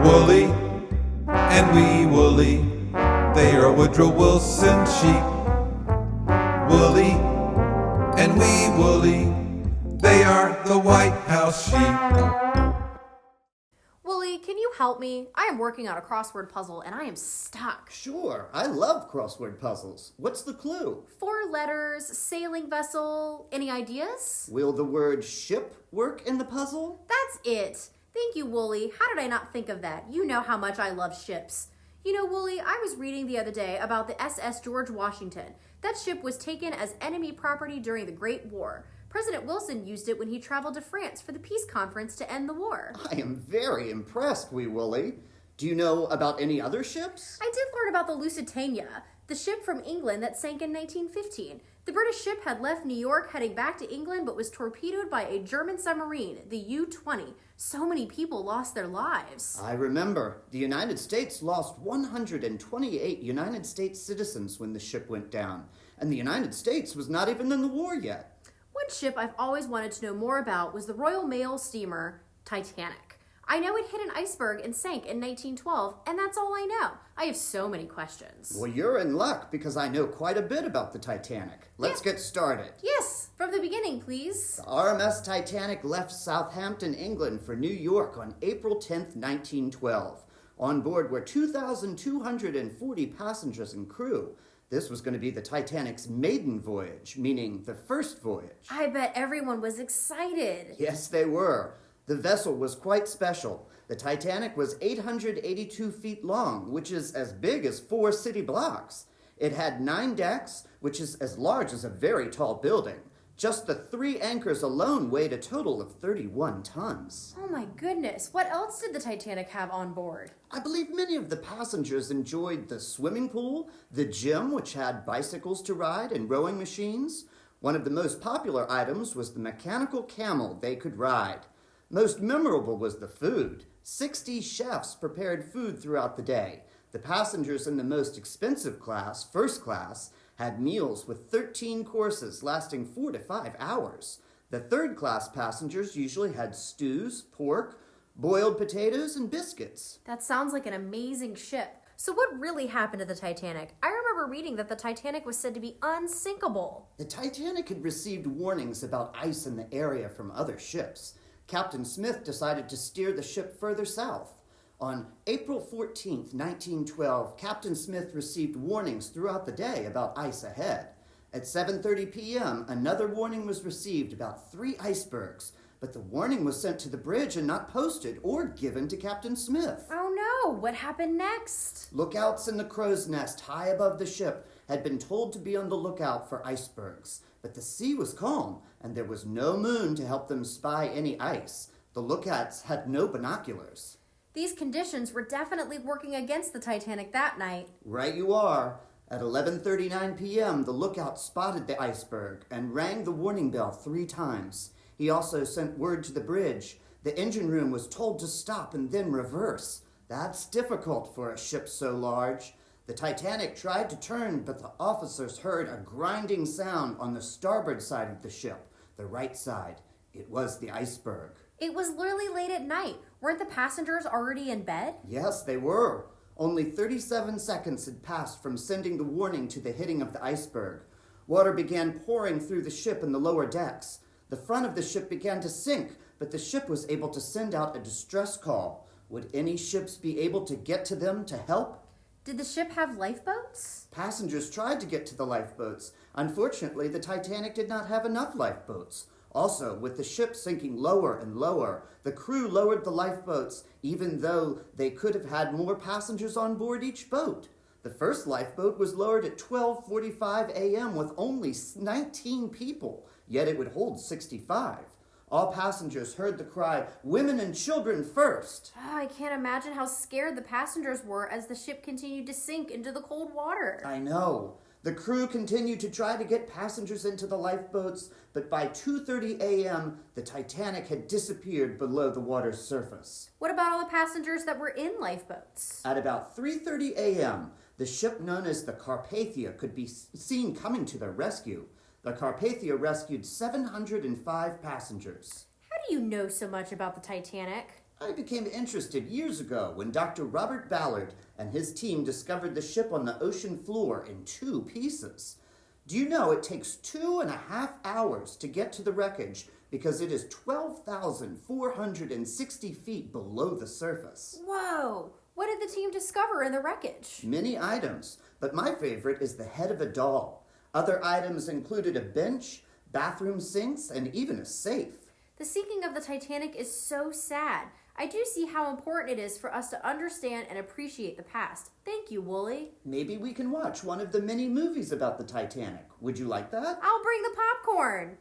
Woolly and wee woolly, they are Woodrow Wilson sheep. Woolly and wee woolly, they are the White House sheep. Wooly, can you help me? I am working on a crossword puzzle and I am stuck. Sure, I love crossword puzzles. What's the clue? 4 letters, sailing vessel. Any ideas? Will the word ship work in the puzzle? That's it. Thank you, Wooly. How did I not think of that? You know how much I love ships. You know, Wooly, I was reading the other day about the SS George Washington. That ship was taken as enemy property during the Great War. President Wilson used it when he traveled to France for the peace conference to end the war. I am very impressed, Wee Woolly. Do you know about any other ships? I did learn about the Lusitania, the ship from England that sank in 1915. The British ship had left New York heading back to England but was torpedoed by a German submarine, the U-20. So many people lost their lives. I remember. The United States lost 128 United States citizens when the ship went down, and the United States was not even in the war yet. One ship I've always wanted to know more about was the Royal Mail steamer Titanic. I know it hit an iceberg and sank in 1912, and that's all I know. I have so many questions. Well, you're in luck because I know quite a bit about the Titanic. Let's get started. Yes, from the beginning, please. The RMS Titanic left Southampton, England for New York on April 10th, 1912. On board were 2,240 passengers and crew. This was going to be the Titanic's maiden voyage, meaning the first voyage. I bet everyone was excited. Yes, they were. The vessel was quite special. The Titanic was 882 feet long, which is as big as 4 city blocks. It had 9 decks, which is as large as a very tall building. Just the 3 anchors alone weighed a total of 31 tons. Oh my goodness, what else did the Titanic have on board? I believe many of the passengers enjoyed the swimming pool, the gym, which had bicycles to ride and rowing machines. One of the most popular items was the mechanical camel they could ride. Most memorable was the food. 60 chefs prepared food throughout the day. The passengers in the most expensive class, first class, had meals with 13 courses lasting 4 to 5 hours. The third class passengers usually had stews, pork, boiled potatoes, and biscuits. That sounds like an amazing ship. So what really happened to the Titanic? I remember reading that the Titanic was said to be unsinkable. The Titanic had received warnings about ice in the area from other ships. Captain Smith decided to steer the ship further south. On April 14th, 1912, Captain Smith received warnings throughout the day about ice ahead. At 7:30 p.m., another warning was received about 3 icebergs, but the warning was sent to the bridge and not posted or given to Captain Smith. Oh no, what happened next? Lookouts in the crow's nest high above the ship had been told to be on the lookout for icebergs, but the sea was calm and there was no moon to help them spy any ice. The lookouts had no binoculars. These conditions were definitely working against the Titanic that night. Right you are. At 11:39 p.m., the lookout spotted the iceberg and rang the warning bell 3 times. He also sent word to the bridge. The engine room was told to stop and then reverse. That's difficult for a ship so large. The Titanic tried to turn, but the officers heard a grinding sound on the starboard side of the ship, the right side. It was the iceberg. It was literally late at night. Weren't the passengers already in bed? Yes, they were. Only 37 seconds had passed from sending the warning to the hitting of the iceberg. Water began pouring through the ship and the lower decks. The front of the ship began to sink, but the ship was able to send out a distress call. Would any ships be able to get to them to help? Did the ship have lifeboats? Passengers tried to get to the lifeboats. Unfortunately, the Titanic did not have enough lifeboats. Also, with the ship sinking lower and lower, the crew lowered the lifeboats, even though they could have had more passengers on board each boat. The first lifeboat was lowered at 12:45 a.m. with only 19 people, yet it would hold 65. All passengers heard the cry, "Women and children first!" Oh, I can't imagine how scared the passengers were as the ship continued to sink into the cold water. I know. The crew continued to try to get passengers into the lifeboats, but by 2:30 a.m., the Titanic had disappeared below the water's surface. What about all the passengers that were in lifeboats? At about 3:30 a.m., the ship known as the Carpathia could be seen coming to their rescue. The Carpathia rescued 705 passengers. How do you know so much about the Titanic? I became interested years ago when Dr. Robert Ballard and his team discovered the ship on the ocean floor in 2 pieces. Do you know it takes 2.5 hours to get to the wreckage because it is 12,460 feet below the surface? Whoa! What did the team discover in the wreckage? Many items, but my favorite is the head of a doll. Other items included a bench, bathroom sinks, and even a safe. The sinking of the Titanic is so sad. I do see how important it is for us to understand and appreciate the past. Thank you, Wooly. Maybe we can watch one of the many movies about the Titanic. Would you like that? I'll bring the popcorn.